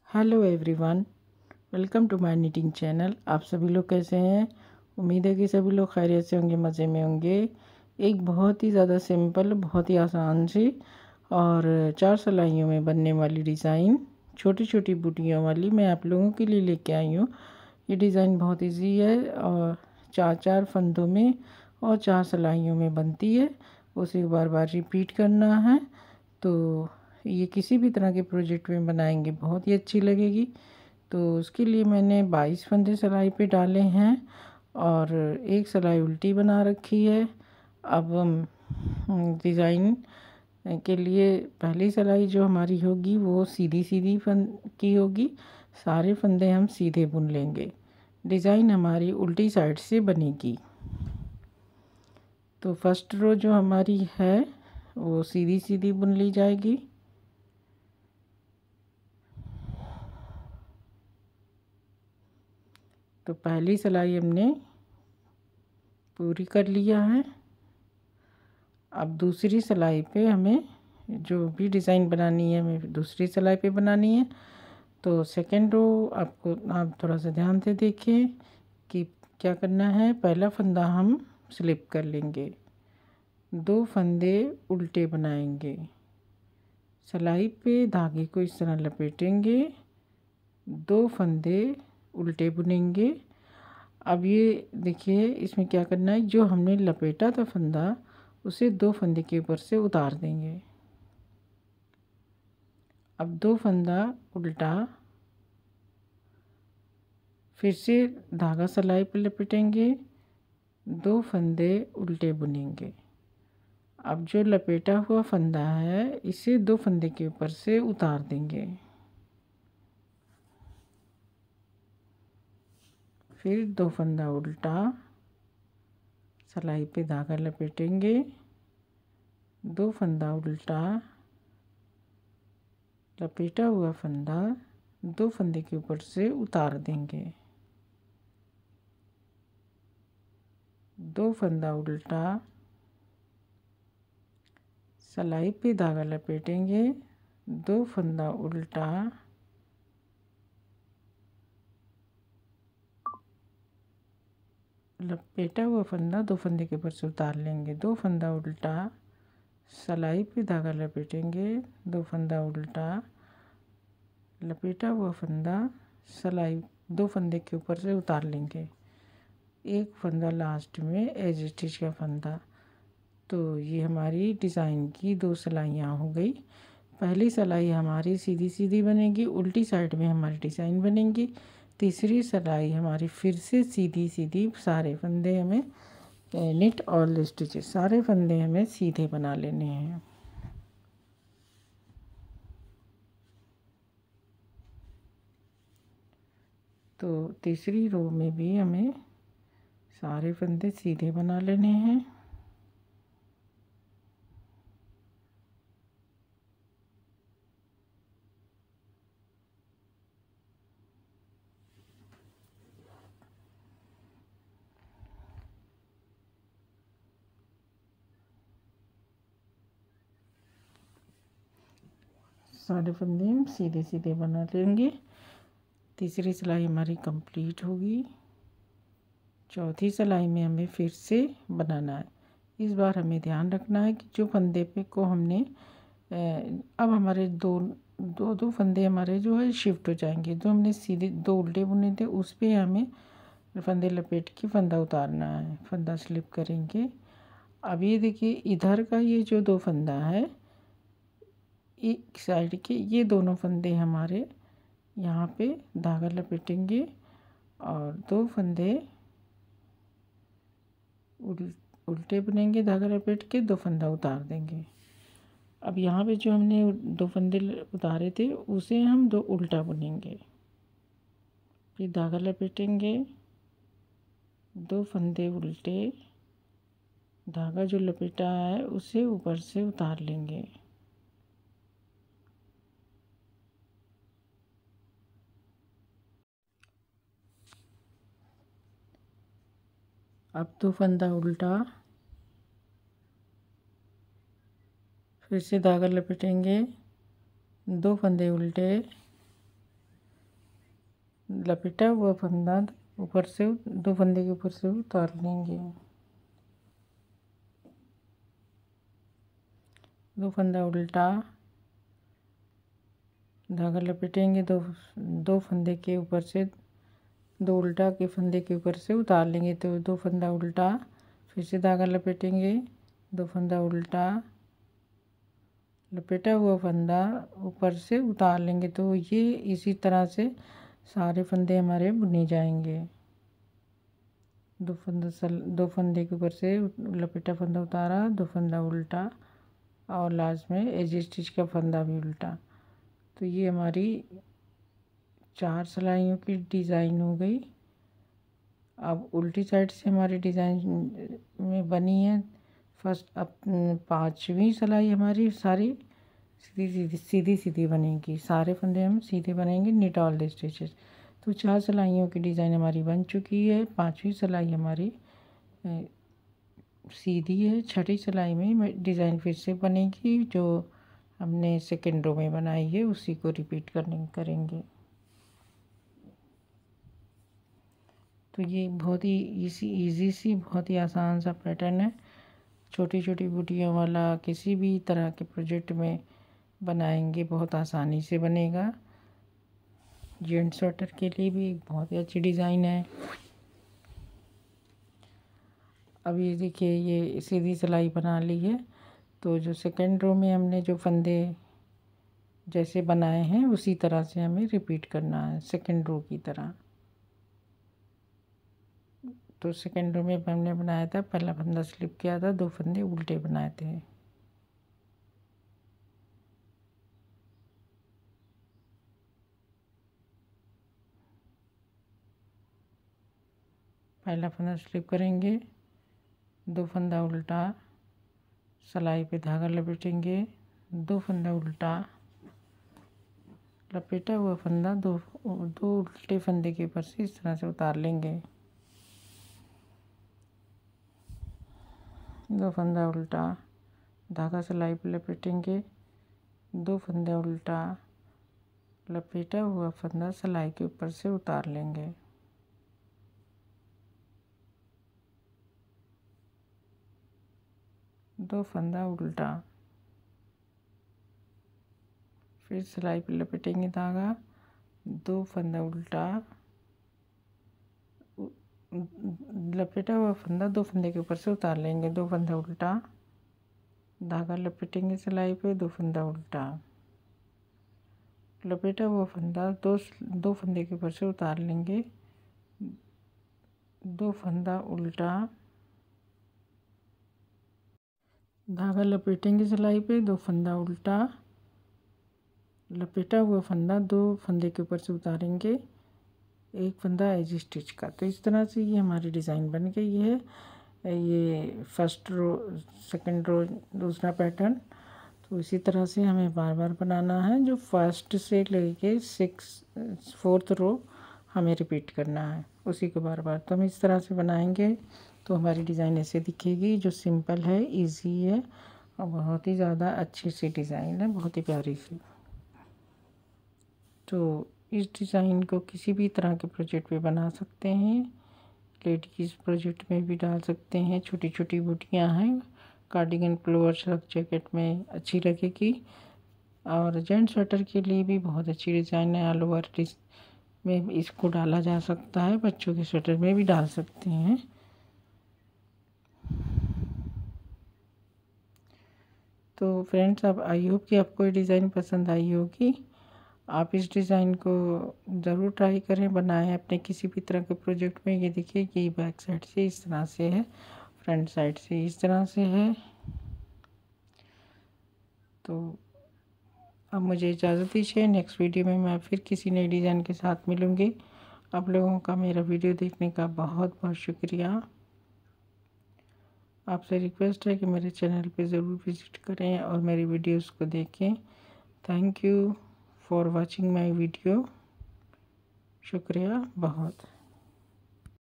Hello everyone, welcome to my knitting channel. आप सभी लोग कैसे हैं? उम्मीद है कि सभी लोग खैरियत से होंगे, मज़े में होंगे। एक बहुत ही ज़्यादा सिंपल, बहुत ही आसान सी और 4 सिलाइयों में बनने वाली डिज़ाइन, छोटी छोटी बूटियों वाली मैं आप लोगों के लिए लेके आई हूँ। ये डिज़ाइन बहुत ईजी है और 4 फंदों में और 4 सिलाइयों में बनती है। उसे बार बार रिपीट करना है, तो ये किसी भी तरह के प्रोजेक्ट में बनाएंगे बहुत ही अच्छी लगेगी। तो उसके लिए मैंने 22 फंदे सिलाई पे डाले हैं और एक सिलाई उल्टी बना रखी है। अब हम डिज़ाइन के लिए पहली सिलाई जो हमारी होगी वो सीधी सीधी की होगी। सारे फंदे हम सीधे बुन लेंगे। डिज़ाइन हमारी उल्टी साइड से बनेगी। तो फर्स्ट रो जो हमारी है वो सीधी सीधी बुन ली जाएगी। तो पहली सिलाई हमने पूरी कर लिया है। अब दूसरी सिलाई पे हमें जो भी डिज़ाइन बनानी है हमें दूसरी सिलाई पे बनानी है। तो सेकेंड रो आपको आप थोड़ा सा ध्यान से देखें कि क्या करना है। पहला फंदा हम स्लिप कर लेंगे, 2 फंदे उल्टे बनाएंगे, सिलाई पे धागे को इस तरह लपेटेंगे, 2 फंदे उल्टे बुनेंगे। अब ये देखिए इसमें क्या करना है, जो हमने लपेटा था फंदा उसे 2 फंदे के ऊपर से उतार देंगे। अब 2 फंदा उल्टा, फिर से धागा सिलाई पर लपेटेंगे, 2 फंदे उल्टे बुनेंगे। अब जो लपेटा हुआ फंदा है इसे 2 फंदे के ऊपर से उतार देंगे। फिर 2 फंदा उल्टा, सिलाई पे धागा लपेटेंगे, 2 फंदा उल्टा, लपेटा हुआ फंदा 2 फंदे के ऊपर से उतार देंगे, 2 फंदा उल्टा, सिलाई पे धागा लपेटेंगे, 2 फंदा उल्टा, लपेटा हुआ फंदा 2 फंदे के ऊपर से उतार लेंगे, 2 फंदा उल्टा, सिलाई पे धागा लपेटेंगे, 2 फंदा उल्टा, लपेटा हुआ फंदा सिलाई 2 फंदे के ऊपर से उतार लेंगे, एक फंदा लास्ट में एज स्टिच का फंदा। तो ये हमारी डिज़ाइन की 2 सिलाइयाँ हो गई। पहली सिलाई हमारी सीधी सीधी बनेगी, उल्टी साइड में हमारी डिज़ाइन बनेगी। तीसरी सिलाई हमारी फिर से सीधी सीधी, सारे फंदे हमें निट ऑल स्टिचेस, सारे फंदे हमें सीधे बना लेने हैं। तो तीसरी रो में भी हमें सारे फंदे सीधे बना लेने हैं। सारे फंदे हम सीधे सीधे बना लेंगे। तीसरी सिलाई हमारी कंप्लीट होगी। चौथी सिलाई में हमें फिर से बनाना है। इस बार हमें ध्यान रखना है कि जो फंदे पे को हमने अब हमारे दो फंदे हमारे जो है शिफ्ट हो जाएंगे। जो हमने सीधे 2 उल्टे बुने थे उस पे हमें फंदे लपेट के फंदा उतारना है, फंदा स्लिप करेंगे। अब ये देखिए इधर का ये जो 2 फंदा है एक साइड के, ये दोनों फंदे हमारे यहाँ पे धागा लपेटेंगे और 2 फंदे उल्टे बुनेंगे, धागा लपेट के 2 फंदा उतार देंगे। अब यहाँ पे जो हमने 2 फंदे उतारे थे उसे हम 2 उल्टा बुनेंगे, फिर धागा लपेटेंगे, 2 फंदे उल्टे, धागा जो लपेटा है उसे ऊपर से उतार लेंगे। अब 2 फंदा उल्टा, फिर से धागा लपेटेंगे, 2 फंदे उल्टे, लपेटा हुआ फंदा ऊपर से 2 फंदे के ऊपर से उतार लेंगे। 2 फंदा उल्टा, धागा लपेटेंगे, दो फंदे के ऊपर से 2 उल्टा के फंदे के ऊपर से उतार लेंगे। तो 2 फंदा उल्टा, फिर से धागा लपेटेंगे, 2 फंदा उल्टा, लपेटा हुआ फंदा ऊपर से उतार लेंगे। तो ये इसी तरह से सारे फंदे हमारे बुने जाएंगे। 2 फंदे के ऊपर से लपेटा फंदा उतारा, 2 फंदा उल्टा और लास्ट में एज स्टिच का फंदा भी उल्टा। तो ये हमारी 4 सिलाइयों की डिज़ाइन हो गई। अब उल्टी साइड से हमारी डिज़ाइन में बनी है फर्स्ट। अब 5वीं सिलाई हमारी सारी सीधी बनेगी। सारे फंदे हम सीधे बनेंगे, नीट ऑल द स्टिचेस। तो 4 सिलाइयों की डिज़ाइन हमारी बन चुकी है। 5वीं सिलाई हमारी सीधी है। 6ठी सिलाई में डिज़ाइन फिर से बनेगी, जो हमने सेकेंड रो में बनाई है उसी को रिपीट करेंगे। तो ये बहुत ही इजी सी बहुत ही आसान सा पैटर्न है। छोटी छोटी बूटियों वाला किसी भी तरह के प्रोजेक्ट में बनाएंगे, बहुत आसानी से बनेगा। जेंट स्वेटर के लिए भी एक बहुत ही अच्छी डिज़ाइन है। अब ये देखिए, ये सीधी सिलाई बना ली है। तो जो सेकेंड रो में हमने जो फंदे जैसे बनाए हैं उसी तरह से हमें रिपीट करना है, सेकेंड रो की तरह। तो सेकेंड रो में हमने बनाया था, पहला फंदा स्लिप किया था, 2 फंदे उल्टे बनाए थे। पहला फंदा स्लिप करेंगे, 2 फंदा उल्टा, सिलाई पे धागा लपेटेंगे, 2 फंदा उल्टा, लपेटा हुआ फंदा दो उल्टे फंदे के ऊपर से इस तरह से उतार लेंगे। 2 फंदा उल्टा, धागा सिलाई पे लपेटेंगे, 2 फंदा उल्टा, लपेटा हुआ फंदा सिलाई के ऊपर से उतार लेंगे। दो फंदा उल्टा, फिर सिलाई पे लपेटेंगे धागा, 2 फंदा उल्टा, लपेटा हुआ फंदा 2 फंदे के ऊपर से उतार लेंगे। 2 फंदा उल्टा, धागा लपेटेंगे सिलाई पे, 2 फंदा उल्टा, लपेटा हुआ फंदा 2 फंदे के ऊपर से उतार लेंगे। 2 फंदा उल्टा, धागा लपेटेंगे सिलाई पे, 2 फंदा उल्टा, लपेटा हुआ फंदा 2 फंदे के ऊपर से उतारेंगे, 1 फंदा एज स्टिच का। तो इस तरह से ये हमारी डिज़ाइन बन गई है। ये फर्स्ट रो, सेकंड रो, दूसरा पैटर्न। तो इसी तरह से हमें बार बार बनाना है। जो फर्स्ट से लेके 4th रो हमें रिपीट करना है, उसी को बार बार। तो हम इस तरह से बनाएंगे तो हमारी डिज़ाइन ऐसे दिखेगी, जो सिंपल है, इजी है और बहुत ही ज़्यादा अच्छी सी डिज़ाइन है, बहुत ही प्यारी सी। तो इस डिज़ाइन को किसी भी तरह के प्रोजेक्ट पे बना सकते हैं। लेडीज़ प्रोजेक्ट में भी डाल सकते हैं। छोटी छोटी बूटियाँ हैं, कार्डिगन, प्लोवर, श्रग जैकेट में अच्छी लगेगी। और जेंट्स स्वेटर के लिए भी बहुत अच्छी डिज़ाइन है। ऑल ओवर में इसको डाला जा सकता है, बच्चों के स्वेटर में भी डाल सकते हैं। तो फ्रेंड्स, अब आई होप कि आपको ये डिज़ाइन पसंद आई होगी। आप इस डिज़ाइन को ज़रूर ट्राई करें, बनाएं अपने किसी भी तरह के प्रोजेक्ट में। ये देखिए, ये बैक साइड से इस तरह से है, फ्रंट साइड से इस तरह से है। तो अब मुझे इजाज़त दीजिए, नेक्स्ट वीडियो में मैं फिर किसी नई डिज़ाइन के साथ मिलूँगी। आप लोगों का मेरा वीडियो देखने का बहुत बहुत शुक्रिया। आपसे रिक्वेस्ट है कि मेरे चैनल पे ज़रूर विज़िट करें और मेरी वीडियोस को देखें। Thank you for watching my video. शुक्रिया बहुत।